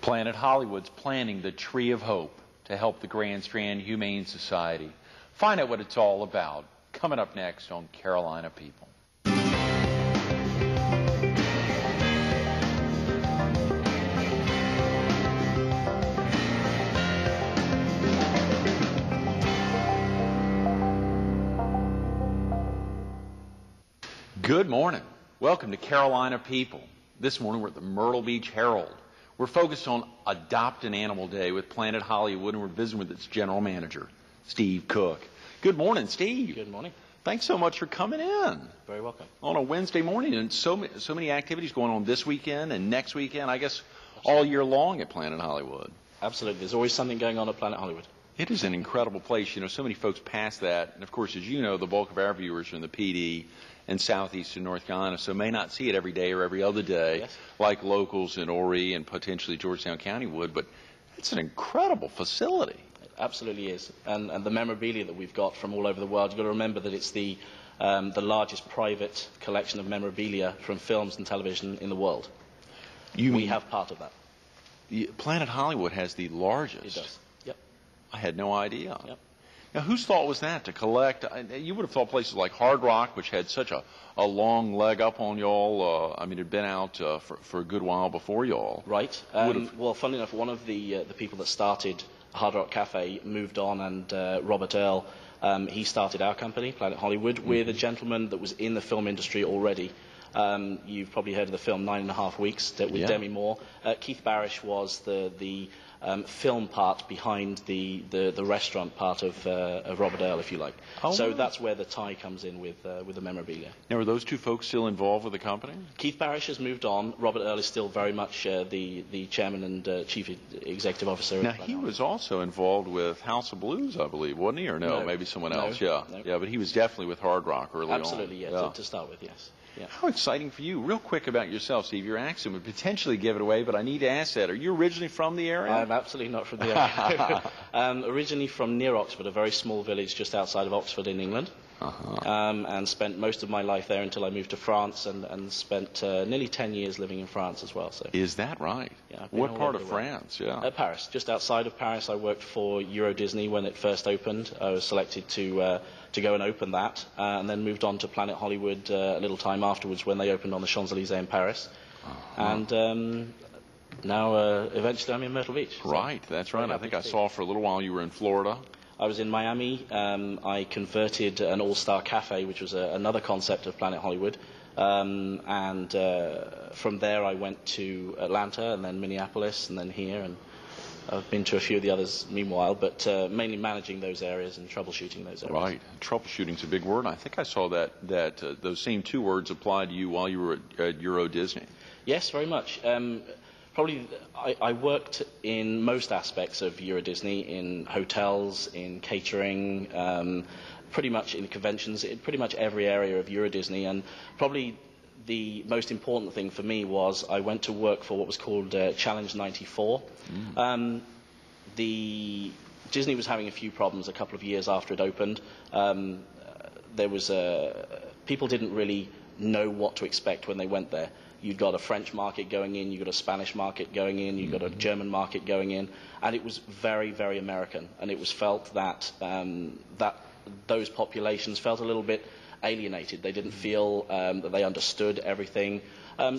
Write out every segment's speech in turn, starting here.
Planet Hollywood's planting the Tree of Hope to help the Grand Strand Humane Society. Find out what it's all about coming up next on Carolina People. Good morning. Welcome to Carolina People. This morning we're at the Myrtle Beach Herald. We're focused on Adopt an Animal Day with Planet Hollywood, and we're visiting with its general manager, Steve Cook. Good morning, Steve. Good morning. Thanks so much for coming in. Very welcome. On a Wednesday morning, and so many activities going on this weekend and next weekend, I guess all year long at Planet Hollywood. Absolutely. There's always something going on at Planet Hollywood. It is an incredible place. You know, so many folks pass that. And, of course, as you know, the bulk of our viewers are in the PD and southeastern North Carolina, so may not see it every day or every other day, yes, like locals in Horry and potentially Georgetown County would. But it's an incredible facility. It absolutely is. And the memorabilia that we've got from all over the world, you've got to remember that it's the largest private collection of memorabilia from films and television in the world. We have part of that. Planet Hollywood has the largest. It does. Yep. I had no idea. Yep. Now, whose thought was that to collect? You would have thought places like Hard Rock, which had such a long leg up on y'all. I mean, it had been out for a good while before y'all. Right. Well, funnily enough, one of the people that started Hard Rock Cafe moved on, and Robert Earl, he started our company, Planet Hollywood, with a gentleman that was in the film industry already. You've probably heard of the film 9.5 Weeks with Demi Moore. Keith Barish was the film part behind the restaurant part of Robert Earl, if you like. Oh, so wow. that's where the tie comes in with the memorabilia. Now, are those two folks still involved with the company? Keith Barish has moved on. Robert Earl is still very much the chairman and chief executive officer. Now, he was also involved with House of Blues, I believe, wasn't he? Or no, maybe someone else. Yeah, but he was definitely with Hard Rock early on. Absolutely, yeah. To start with, yes. Yeah. How exciting for you. Real quick about yourself, Steve. Your accent would potentially give it away, but I need to ask that. Are you originally from the area? I'm absolutely not from the area. Originally from near Oxford, a very small village just outside of Oxford in England. And spent most of my life there until I moved to France, and spent nearly 10 years living in France as well. So. Is that right? Yeah, what part of France? Yeah. Paris, just outside of Paris. I worked for Euro Disney when it first opened. I was selected to go and open that, and then moved on to Planet Hollywood a little time afterwards when they opened on the Champs-Élysées in Paris. And now, eventually, I'm in Myrtle Beach. So right, that's right. I think I saw for a little while you were in Florida. I was in Miami. I converted an all-star cafe, which was another concept of Planet Hollywood. And from there I went to Atlanta, and then Minneapolis, and then here. And I've been to a few of the others meanwhile, but mainly managing those areas and troubleshooting those areas. Right. Troubleshooting's a big word. And I think I saw that those same two words applied to you while you were at Euro Disney. Yes, very much. Probably, I worked in most aspects of Euro Disney, in hotels, in catering, pretty much in conventions, in pretty much every area of Euro Disney. And probably the most important thing for me was I went to work for what was called Challenge 94. Disney was having a few problems a couple of years after it opened. There was people didn't really know what to expect when they went there. You've got a French market going in, you've got a Spanish market going in, you've got a German market going in, and it was very, very American. And it was felt that those populations felt a little bit alienated. They didn't feel that they understood everything.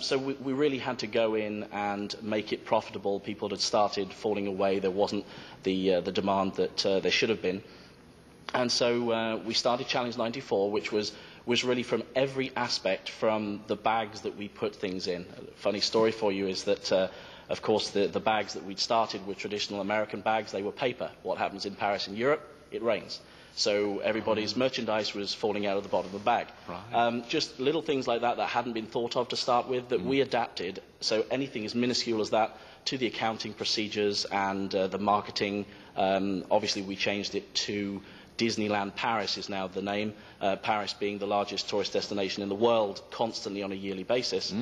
So we really had to go in and make it profitable. People had started falling away. There wasn't the demand that there should have been. And so we started Challenge 94, which was really from every aspect, from the bags that we put things in. A funny story for you is that, of course, the bags that we'd started were traditional American bags. They were paper. What happens in Paris and Europe? It rains. So everybody's merchandise was falling out of the bottom of the bag. Right. Just little things like that hadn't been thought of to start with, that we adapted. So anything as minuscule as that to the accounting procedures and the marketing. Obviously, we changed it to Disneyland Paris is now the name, Paris being the largest tourist destination in the world constantly on a yearly basis.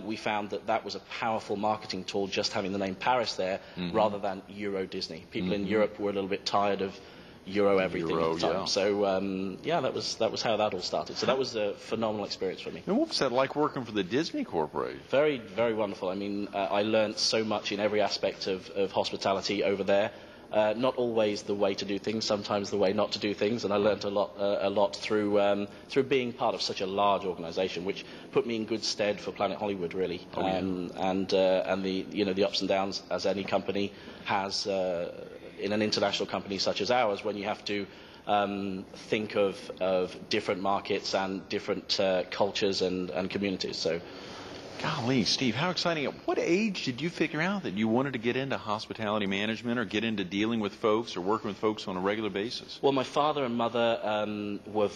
We found that was a powerful marketing tool, just having the name Paris there rather than Euro Disney. People in Europe were a little bit tired of Euro everything Euro, at the time. yeah. So yeah, that was how that all started. So that was a phenomenal experience for me. And what was that like working for the Disney Corporation? Very, very wonderful. I mean, I learned so much in every aspect of hospitality over there. Not always the way to do things, sometimes the way not to do things, and I learned a lot through being part of such a large organisation, which put me in good stead for Planet Hollywood, really. Oh, yeah. And the ups and downs as any company has in an international company such as ours, when you have to think of different markets and different cultures and communities. So. Golly, Steve, how exciting. At what age did you figure out that you wanted to get into hospitality management or get into dealing with folks or working with folks on a regular basis? Well, my father and mother were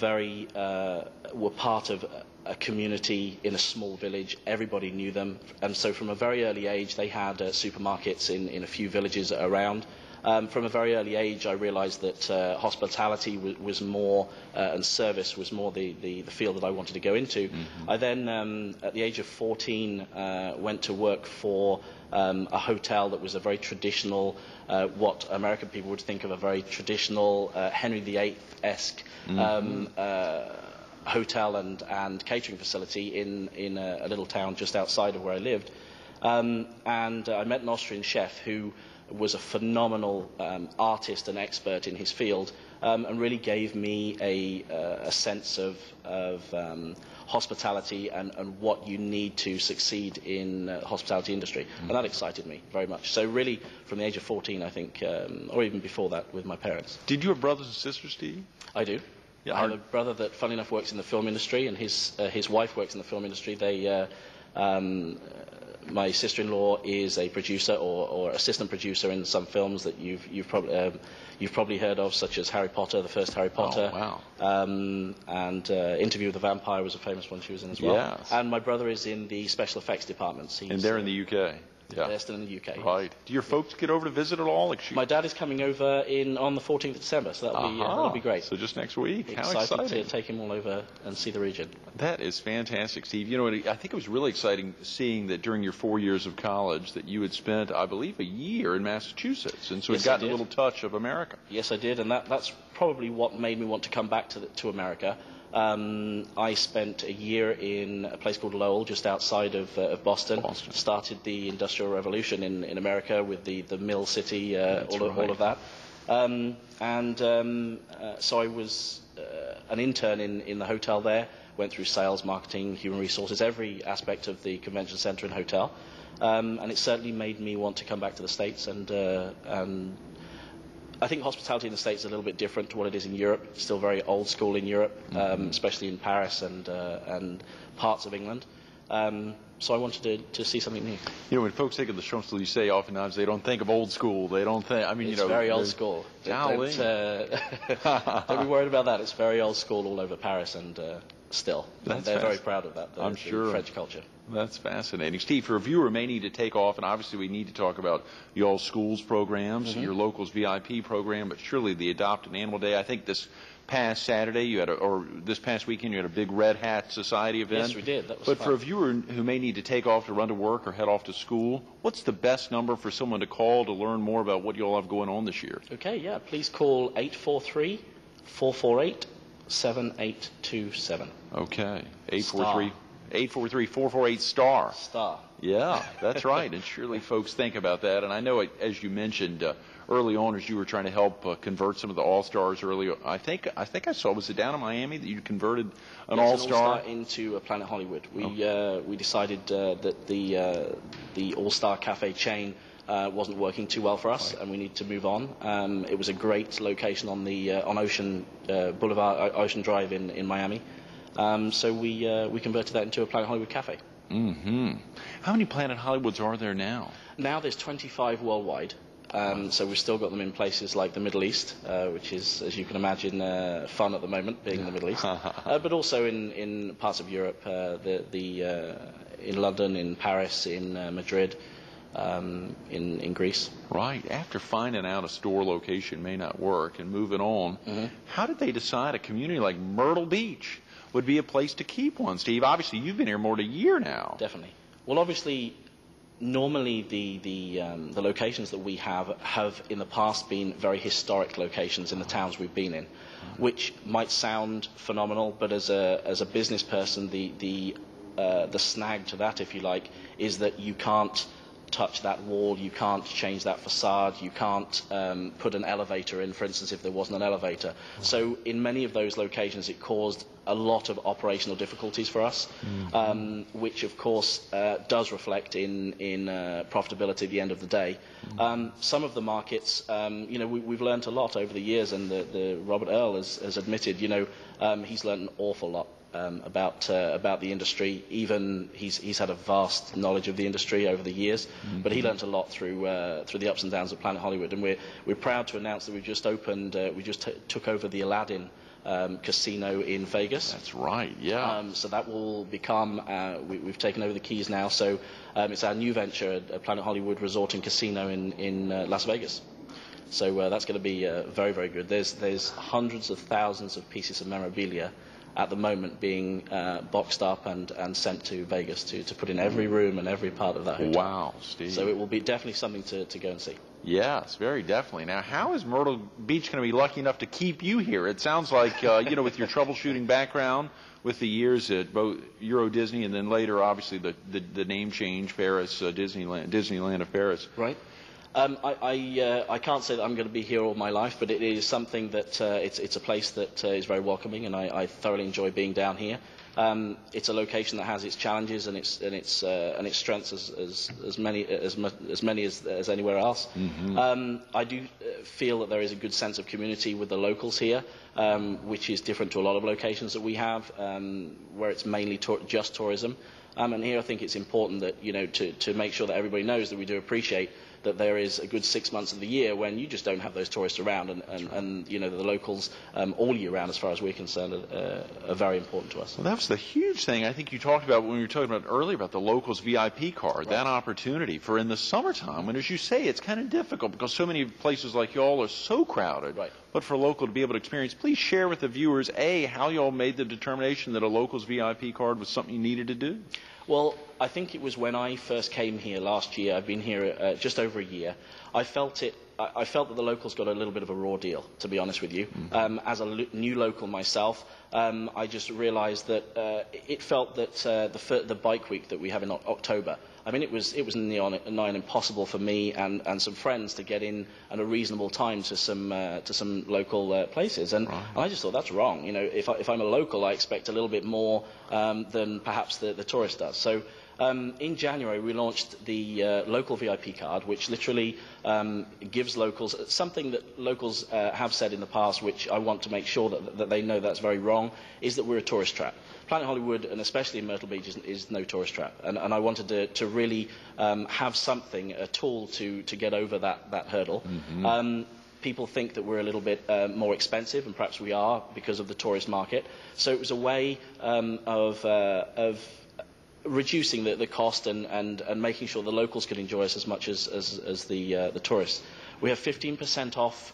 part of a community in a small village. Everybody knew them. And so from a very early age, they had supermarkets in a few villages around. From a very early age, I realized that hospitality was more, and service was more the field that I wanted to go into. Mm-hmm. I then, at the age of 14, went to work for a hotel that was a very traditional, what American people would think of a very traditional Henry VIII-esque hotel and catering facility in a little town just outside of where I lived. And I met an Austrian chef who was a phenomenal artist and expert in his field, and really gave me a sense of hospitality and what you need to succeed in the hospitality industry. And that excited me very much. So really, from the age of 14, I think, or even before that, with my parents. Did you have brothers and sisters, Steve? I do. Yeah, I have a brother that, funny enough, works in the film industry, and his wife works in the film industry. My sister-in-law is a producer or assistant producer in some films that you've probably heard of, such as Harry Potter, the first Harry Potter. Oh, wow. And Interview with the Vampire was a famous one she was in as well. Yes. And my brother is in the special effects departments. And they're in the UK. Yeah. They're still in the UK. Right. Do your folks get over to visit at all? My dad is coming over on the 14th of December, so that'll be great. So just next week. How excited exciting. to take him all over and see the region. That is fantastic, Steve. You know, I think it was really exciting seeing that during your 4 years of college that you had spent, I believe, a year in Massachusetts, and so Yes, had gotten I a did. little touch of America. Yes, I did, and that's probably what made me want to come back to America. I spent a year in a place called Lowell, just outside of Boston. Started the Industrial Revolution in America with the Mill City, all of that. So I was an intern in the hotel there. Went through sales, marketing, human resources, every aspect of the convention center and hotel. And it certainly made me want to come back to the States and I think hospitality in the States is a little bit different to what it is in Europe. It's still very old school in Europe, especially in Paris and parts of England. So I wanted to see something new. You know, when folks think of the Champs-Élysées, you say oftentimes they don't think of old school. They don't think, It's very old school. Don't be worried about that. It's very old school all over Paris and still. They're very proud of that, I'm sure. French culture. That's fascinating. Steve, for a viewer who may need to take off, and obviously we need to talk about y'all's schools programs, your locals VIP program, but surely the Adopt an Animal Day. I think this past Saturday or this past weekend you had a big Red Hat Society event. Yes, we did. That was But fun. for a viewer who may need to take off to run to work or head off to school, what's the best number for someone to call to learn more about what y'all have going on this year? Okay, yeah. Please call 843-448-7827. Okay. 843-448-STAR. Star. Yeah, that's right. And surely folks think about that. And I know, as you mentioned early on, as you were trying to help convert some of the All-Stars earlier, I think I saw, was it down in Miami that you converted an All-Star? Into a Planet Hollywood. We decided that the All-Star Cafe chain wasn't working too well for us, and we needed to move on. It was a great location on Ocean Boulevard, Ocean Drive in Miami. So we converted that into a Planet Hollywood cafe. Mm-hmm. How many Planet Hollywoods are there now? Now there's 25 worldwide. So we've still got them in places like the Middle East, which is, as you can imagine, fun at the moment, being in the Middle East. But also in parts of Europe, in London, in Paris, in Madrid, in Greece. Right. After finding out a store location may not work and moving on, how did they decide a community like Myrtle Beach would be a place to keep one, Steve? Obviously, you've been here more than a year now. Definitely. Well, obviously, normally the locations that we have in the past been very historic locations in the towns we've been in, which might sound phenomenal, but as a business person, the snag to that, if you like, is that you can't touch that wall, you can't change that facade, you can't put an elevator in, for instance, if there wasn't an elevator. So in many of those locations it caused a lot of operational difficulties for us, which of course does reflect in profitability at the end of the day. Some of the markets, we've learned a lot over the years, and the Robert Earl has admitted, he's learned an awful lot about the industry. Even he's had a vast knowledge of the industry over the years, but he learnt a lot through the ups and downs of Planet Hollywood. And we're proud to announce that we've just opened, we just took over the Aladdin casino in Vegas. That's right, yeah. So that will become, we've taken over the keys now, so it's our new venture, a Planet Hollywood Resort and Casino in Las Vegas. So that's going to be very, very good. There's hundreds of thousands of pieces of memorabilia at the moment being boxed up and sent to Vegas to put in every room and every part of that hotel. Wow, Steve. So it will be definitely something to go and see. Yes, very definitely. Now, how is Myrtle Beach going to be lucky enough to keep you here? It sounds like, with your troubleshooting background, with the years at both Euro Disney and then later, obviously, the name change, Ferris, Disneyland of Ferris. Right. I can't say that I'm going to be here all my life, but it is something that it's a place that is very welcoming, and I thoroughly enjoy being down here. It's a location that has its challenges and its strengths as many as anywhere else. I do feel that there is a good sense of community with the locals here, which is different to a lot of locations that we have, where it's mainly just tourism. And here I think it's important that to make sure that everybody knows that we do appreciate that there is a good 6 months of the year when you just don't have those tourists around, and the locals all year round, as far as we're concerned, are very important to us. Well, that was the huge thing I think you talked about when we were talking about earlier about the locals VIP card, right. That opportunity for in the summertime, when, as you say, it's kind of difficult because so many places like y'all are so crowded. Right. But for a local to be able to experience, please share with the viewers, how y'all made the determination that a locals VIP card was something you needed to do. Well, I think it was when I first came here last year. I've been here just over a year. I felt that the locals got a little bit of a raw deal, to be honest with you. As a new local myself, I just realised that it felt that the bike week that we have in October, I mean, it was nigh on impossible for me and some friends to get in at a reasonable time to some local places, and right. I just thought that's wrong. If I'm a local, I expect a little bit more than perhaps the tourist does. So in January we launched the local VIP card, which literally gives locals something that locals have said in the past, which I want to make sure that they know that's very wrong, is that we're a tourist trap. Planet Hollywood, and especially in Myrtle Beach, is no tourist trap. And I wanted to really have something, a tool to get over that hurdle. People think that we're a little bit more expensive, and perhaps we are because of the tourist market. So it was a way of reducing the cost and making sure the locals could enjoy us as much as the tourists. We have 15% off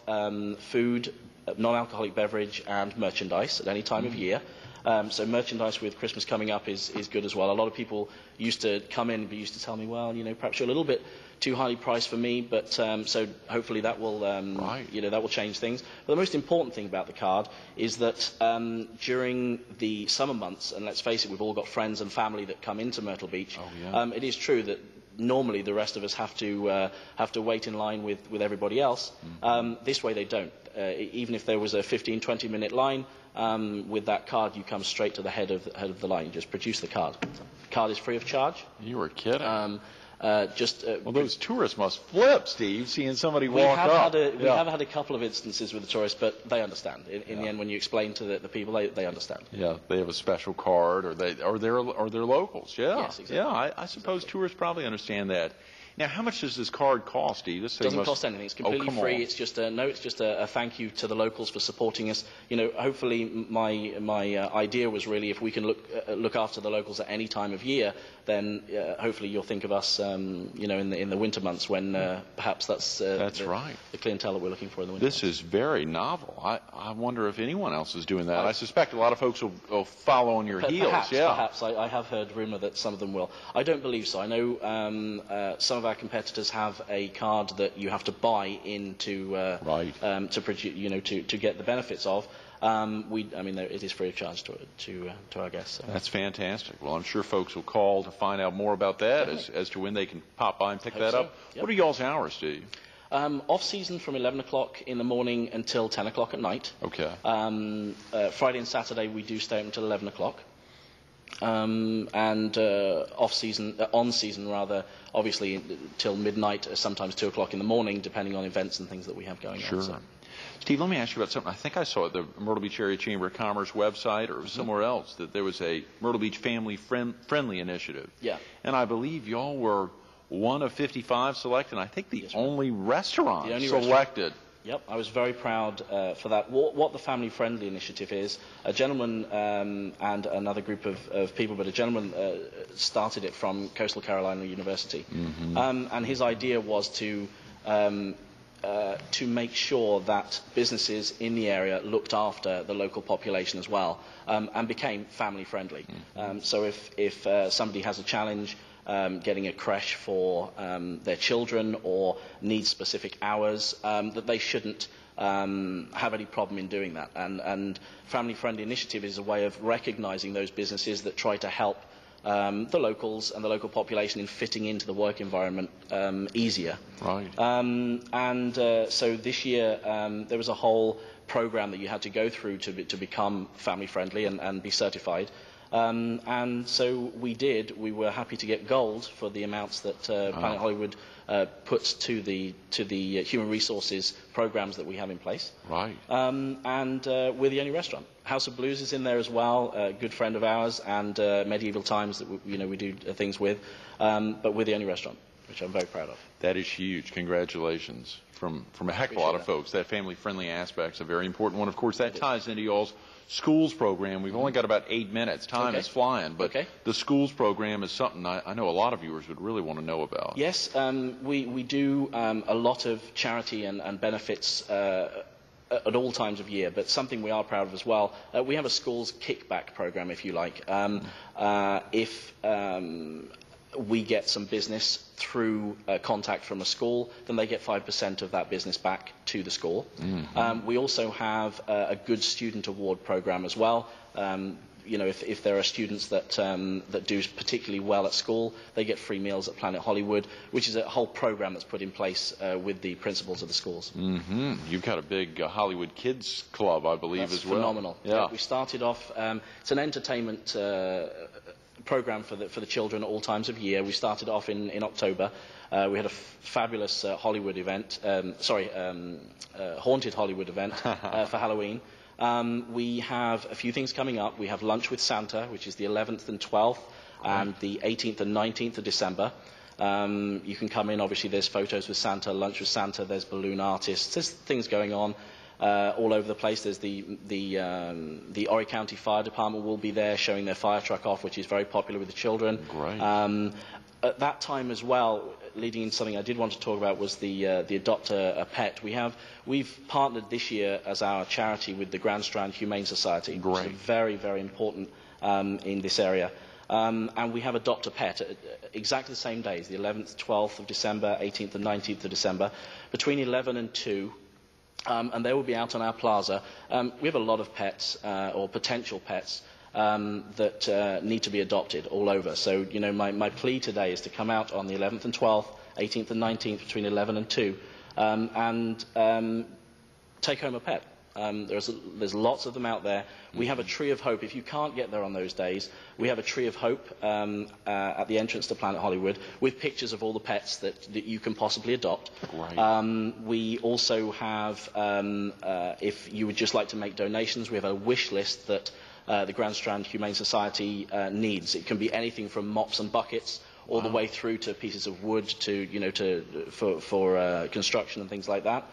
food, non-alcoholic beverage, and merchandise at any time of year. So merchandise with Christmas coming up is good as well. A lot of people used to come in and used to tell me, well, perhaps you're a little bit too highly priced for me, but so hopefully that will right. that will change things. But the most important thing about the card is that during the summer months, and let's face it, we've all got friends and family that come into Myrtle Beach. Oh, yeah. It is true that normally the rest of us have to wait in line with everybody else. This way they don't. Even if there was a 15-20 minute line, with that card you come straight to the head of the line. You just produce the card. The card is free of charge. You were kidding. Well, those tourists must flip, Steve, seeing somebody walk up. We have had a couple of instances with the tourists, but they understand. In the end, when you explain to the people, they understand. Yeah, they have a special card, or they're locals. Yeah, yes, exactly. Yeah, I suppose tourists probably understand that. Now, how much does this card cost, Steve? This thing Doesn't cost anything. It's completely free. On. It's just a thank you to the locals for supporting us. You know, hopefully my idea was really if we can look after the locals at any time of year, then hopefully you'll think of us, you know, in the winter months when perhaps that's right. The clientele that we're looking for in the winter. This is very novel. I wonder if anyone else is doing that. I suspect a lot of folks will follow on your heels. Perhaps. I have heard rumour that some of them will. I don't believe so. I know some of our competitors have a card that you have to buy into to produce, you know, to get the benefits of. I mean, it is free of charge to our guests. So. That's fantastic. Well, I'm sure folks will call to find out more about that as to when they can pop by and pick that up. Yep. What are y'all's hours, Steve? Off-season from 11 o'clock in the morning until 10 o'clock at night. Okay. Friday and Saturday we do stay until 11 o'clock. And on-season rather, obviously till midnight, sometimes 2 o'clock in the morning, depending on events and things that we have going on. Sure. So. Steve, let me ask you about something. I think I saw at the Myrtle Beach Area Chamber of Commerce website or somewhere else that there was a Myrtle Beach Family Friendly Initiative. Yeah. And I believe y'all were one of 55 selected, and I think the only restaurant selected. Yep, I was very proud for that. What the Family Friendly Initiative is, a gentleman and another group of people, but a gentleman started it from Coastal Carolina University. Mm-hmm. And his idea was to make sure that businesses in the area looked after the local population as well, and became family friendly. Mm-hmm. So if somebody has a challenge getting a creche for their children or needs specific hours, that they shouldn't have any problem in doing that. And Family Friendly Initiative is a way of recognising those businesses that try to help the locals and the local population in fitting into the work environment easier. Right. So this year there was a whole program that you had to go through to become family friendly and be certified. And so we did. We were happy to get gold for the amounts that Planet Hollywood puts to the human resources programs that we have in place. Right. And we're the only restaurant. House of Blues is in there as well, a good friend of ours, and Medieval Times that we do things with. But we're the only restaurant, which I'm very proud of. That is huge. Congratulations from a heck of a lot of folks. That family-friendly aspect is a very important one. Of course, that ties into y'all's schools program. We've only got about 8 minutes. Time is flying, but the schools program is something I know a lot of viewers would really want to know about. Yes, we do a lot of charity and benefits at all times of year, but something we are proud of as well. We have a schools kickback program, if you like. If we get some business through contact from a school, then they get 5% of that business back to the school. Mm-hmm. We also have a good student award program as well. You know, if there are students that do particularly well at school, they get free meals at Planet Hollywood, which is a whole program that's put in place with the principals of the schools. Mm-hmm. You've got a big Hollywood Kids Club, I believe, that's as well. Phenomenal. Yeah. We started off. It's an entertainment program for the children at all times of year. We started off in October. We had a fabulous Hollywood event. Haunted Hollywood event for Halloween. We have a few things coming up. We have Lunch with Santa, which is the 11th and 12th, and the 18th and 19th of December. You can come in. Obviously, there's photos with Santa, lunch with Santa. There's balloon artists. There's things going on all over the place. There's the Horry County Fire Department will be there showing their fire truck off, which is very popular with the children. Great. At that time as well, leading into something I did want to talk about was the Adopt a Pet. We've partnered this year as our charity with the Grand Strand Humane Society, which is very, very important in this area. And we have Adopt a Pet at exactly the same days, the 11th, 12th of December, 18th and 19th of December, between 11 and 2. And they will be out on our plaza. We have a lot of pets or potential pets that need to be adopted all over. So, you know, my plea today is to come out on the 11th and 12th, 18th and 19th between 11 and 2 and take home a pet. There's lots of them out there. We have a Tree of Hope. If you can't get there on those days, we have a Tree of Hope at the entrance to Planet Hollywood with pictures of all the pets that you can possibly adopt. Right. We also have, if you would just like to make donations, we have a wish list that the Grand Strand Humane Society needs. It can be anything from mops and buckets all the way through to pieces of wood for construction and things like that.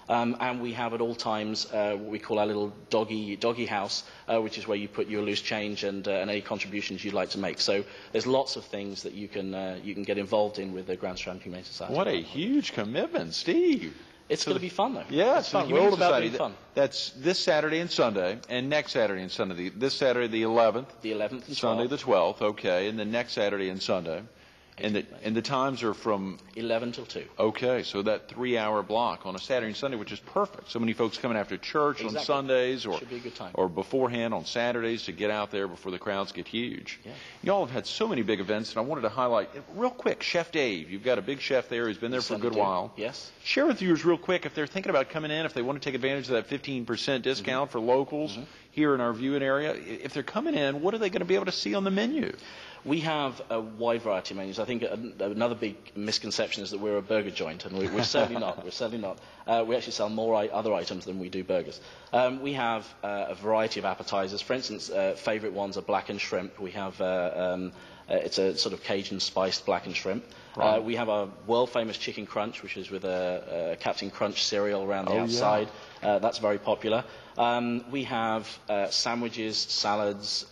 And we have at all times what we call our little doggy house, which is where you put your loose change and any contributions you'd like to make. So there's lots of things that you can get involved in with the Grand Strand Humane Society. What a huge commitment, Steve. It's going to be fun, though. Yeah, it's fun. We're all about being fun. That's this Saturday and Sunday, and next Saturday and Sunday. This Saturday the 11th. The 11th and 12th. Sunday the 12th, okay, and then next Saturday and Sunday. And the times are from 11 till 2. Okay, so that 3-hour block on a Saturday and Sunday, which is perfect. So many folks coming after church on Sundays, or should be a good time. Or beforehand on Saturdays to get out there before the crowds get huge. Yeah. Y'all have had so many big events, and I wanted to highlight real quick. Chef Dave, you've got a big chef there who's been there for a good while. Yes. Share with viewers real quick if they're thinking about coming in, if they want to take advantage of that 15% discount for locals here in our viewing area. If they're coming in, what are they going to be able to see on the menu? We have a wide variety of menus. I think another big misconception is that we're a burger joint, and we're certainly not. We're certainly not. We actually sell more other items than we do burgers. We have a variety of appetizers. For instance, favourite ones are blackened shrimp. We have it's a sort of Cajun spiced blackened shrimp. Right. We have a world famous chicken crunch, which is with a Captain Crunch cereal around the outside. Yeah. That's very popular. We have sandwiches, salads.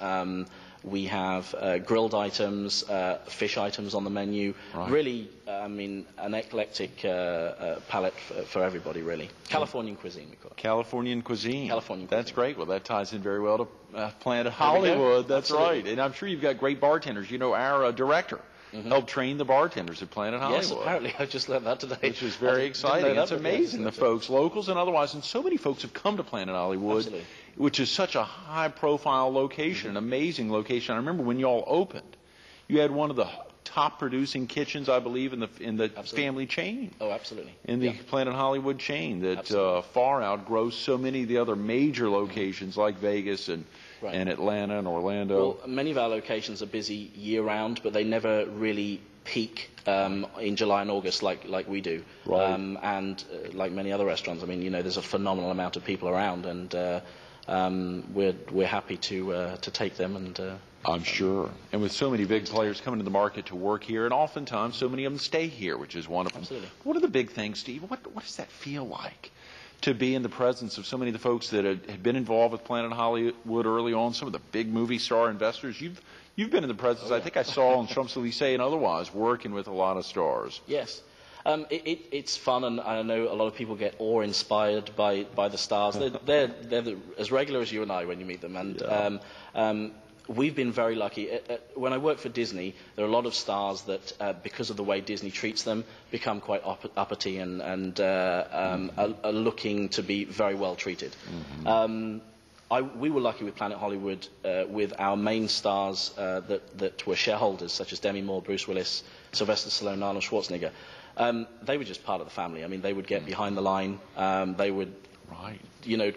We have grilled items, fish items on the menu. Right. Really, I mean, an eclectic palette for everybody, really. Californian cuisine, we call it. Californian cuisine. Californian That's cuisine. great. Well, that ties in very well to Planet Hollywood. That's Absolutely. right. And I'm sure you've got great bartenders. You know, our director helped train the bartenders at Planet Hollywood. Yes, apparently. I just learned that today. Which is very exciting. It's amazing, the folks, locals and otherwise. And so many folks have come to Planet Hollywood. Absolutely. Which is such a high-profile location, an amazing location. I remember when you all opened, you had one of the top-producing kitchens, I believe, in the family chain. Oh, absolutely. In the Planet Hollywood chain that far outgrows so many of the other major locations like Vegas and Atlanta and Orlando. Well, many of our locations are busy year-round, but they never really peak in July and August like we do. Right. And like many other restaurants, I mean, there's a phenomenal amount of people around, and we're happy to take them. And I'm sure. And with so many big players coming to the market to work here, and oftentimes so many of them stay here, which is wonderful. Absolutely. What are the big things, Steve? What does that feel like to be in the presence of so many of the folks that had been involved with Planet Hollywood early on, some of the big movie star investors? You've been in the presence, I think I saw on Champs-Élysées and otherwise, working with a lot of stars. Yes. It's fun, and I know a lot of people get awe-inspired by the stars. They're as regular as you and I when you meet them. And we've been very lucky. When I work for Disney, there are a lot of stars that, because of the way Disney treats them, become quite uppity and are looking to be very well treated. We were lucky with Planet Hollywood with our main stars that were shareholders, such as Demi Moore, Bruce Willis, Sylvester Stallone, Arnold Schwarzenegger. They were just part of the family. I mean, they would get behind the line. They would,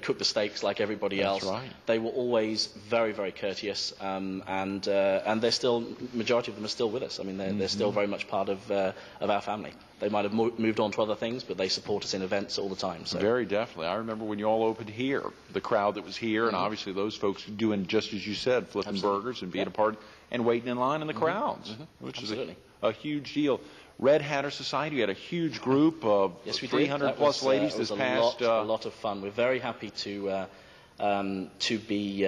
cook the steaks like everybody else. That's right. They were always very, very courteous, and they're still, majority of them are still with us. I mean, they're still very much part of our family. They might have moved on to other things, but they support us in events all the time. So. Very definitely. I remember when you all opened here, the crowd that was here, and obviously those folks doing just as you said, flipping burgers and being a part and waiting in line in the crowds, which is a huge deal. Red Hatter Society, we had a huge group of 300 plus ladies this past. A lot of fun. We're very happy to be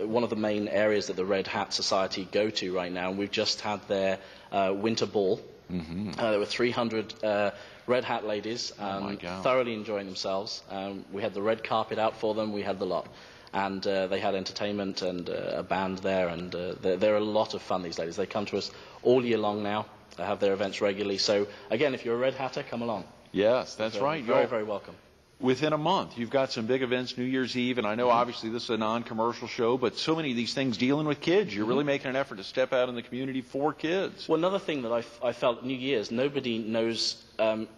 one of the main areas that the Red Hat Society go to right now. And we've just had their winter ball. There were 300 Red Hat ladies thoroughly enjoying themselves. We had the red carpet out for them. We had the lot. And they had entertainment and a band there. And they're a lot of fun, these ladies. They come to us all year long now. They have their events regularly. So, again, if you're a Red Hatter, come along. Yes, that's right. Very, very welcome. Within a month, you've got some big events, New Year's Eve, and I know obviously this is a non-commercial show, but so many of these things dealing with kids. You're really making an effort to step out in the community for kids. Well, another thing that I felt New Year's, nobody knows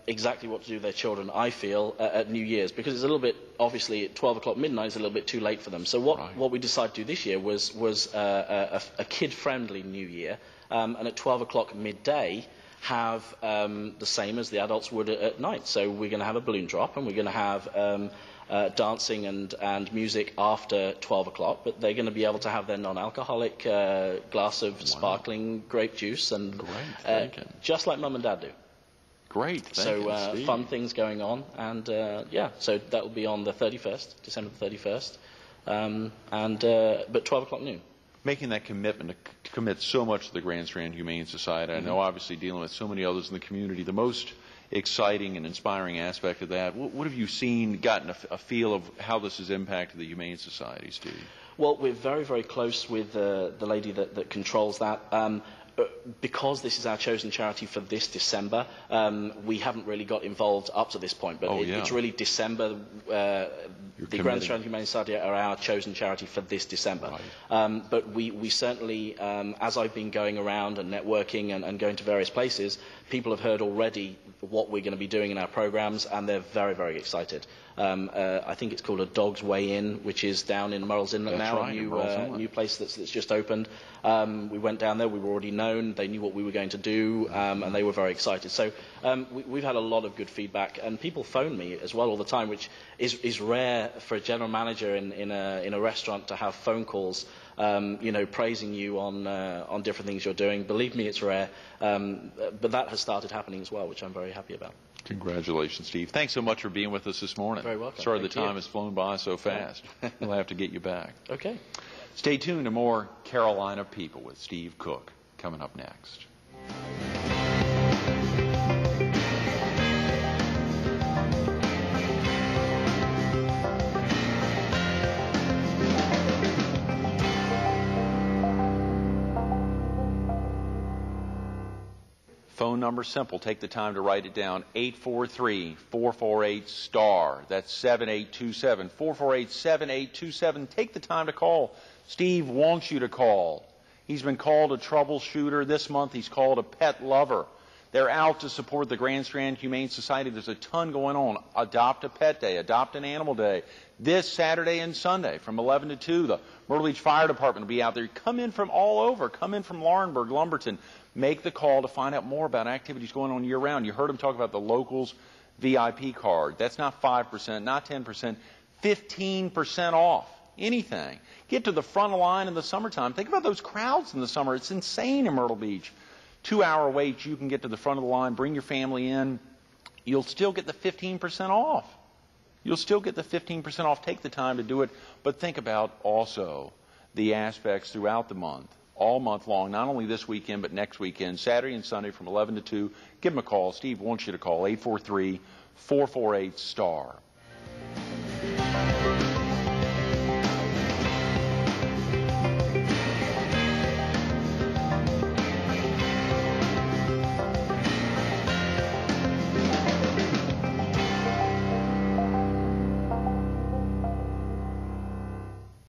exactly what to do with their children, I feel, at New Year's, because it's a little bit, obviously, at 12 o'clock midnight is a little bit too late for them. So what we decided to do this year was a kid-friendly New Year, and at 12 o'clock midday, have the same as the adults would at night. So we're going to have a balloon drop, and we're going to have dancing and music after 12 o'clock, but they're going to be able to have their non-alcoholic glass of sparkling grape juice, and just like Mum and Dad do. Great. So fun things going on, and so that will be on the 31st, December the 31st, but 12 o'clock noon. Making that commitment to commit so much to the Grand Strand Humane Society. I know, obviously, dealing with so many others in the community, the most exciting and inspiring aspect of that, what have you seen, gotten a feel of how this has impacted the Humane Society, Steve? Well, we're very, very close with the lady that controls that. Because this is our chosen charity for this December, we haven't really got involved up to this point, but it's really December. The Grand Strand Humane Society are our chosen charity for this December. Right. But we certainly, as I've been going around and networking and going to various places, people have heard already what we're going to be doing in our programs, and they're very, very excited. I think it's called A Dog's Way In, which is down in Murrells Inlet now, a new place that's just opened. We went down there, we were already known, they knew what we were going to do, and they were very excited. So we've had a lot of good feedback, and people phone me as well all the time, which is rare for a general manager in a restaurant to have phone calls, praising you on different things you're doing. Believe me, it's rare, but that has started happening as well, which I'm very happy about. Congratulations, Steve. Thanks so much for being with us this morning. Very welcome. Sorry the time has flown by so fast. We'll have to get you back. Okay. Stay tuned to more Carolina People with Steve Cook coming up next. Phone number simple. Take the time to write it down. 843-448-STAR. That's 7827. 448-7827. Take the time to call. Steve wants you to call. He's been called a troubleshooter. This month he's called a pet lover. They're out to support the Grand Strand Humane Society. There's a ton going on. Adopt a Pet Day, Adopt an Animal Day. This Saturday and Sunday from 11 to 2, the Myrtle Beach Fire Department will be out there. Come in from all over. Come in from Laurinburg, Lumberton. Make the call to find out more about activities going on year-round. You heard him talk about the Locals VIP card. That's not 5%, not 10%, 15% off. Anything. Get to the front of the line in the summertime. Think about those crowds in the summer. It's insane in Myrtle Beach. 2-hour waits, you can get to the front of the line, bring your family in. You'll still get the 15% off. You'll still get the 15% off. Take the time to do it. But think about also the aspects throughout the month, all month long, not only this weekend, but next weekend, Saturday and Sunday from 11 to 2. Give them a call. Steve wants you to call 843-448-STAR.